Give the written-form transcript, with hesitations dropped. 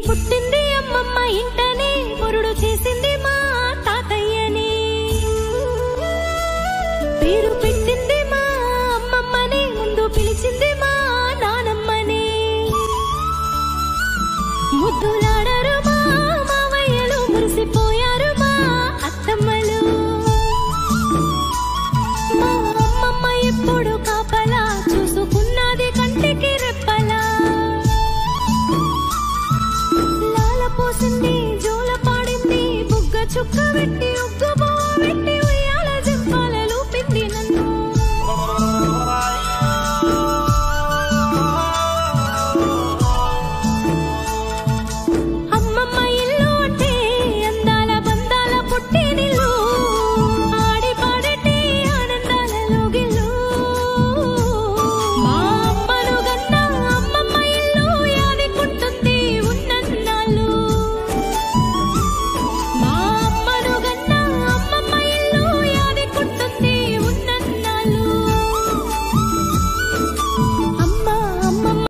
పుట్టింది అమ్మమ్మ ఇంటనే మురుడు చేసింది మా తాతయ్యని పేరు పెట్టింది మా అమ్మమ్మని ముందు పిలిచింది మా నానమ్మని ముద్దులాడరు మా మావయ్యలు మురిసిపోయారు మా అత్తమ్మలు మా అమ్మమ్మ ఎప్పుడు కాపలా చూసుకున్నది కంటికి రెప్పలా లాల పోసింది జోల పాడింది బుగ్గ చుక్క పెట్టి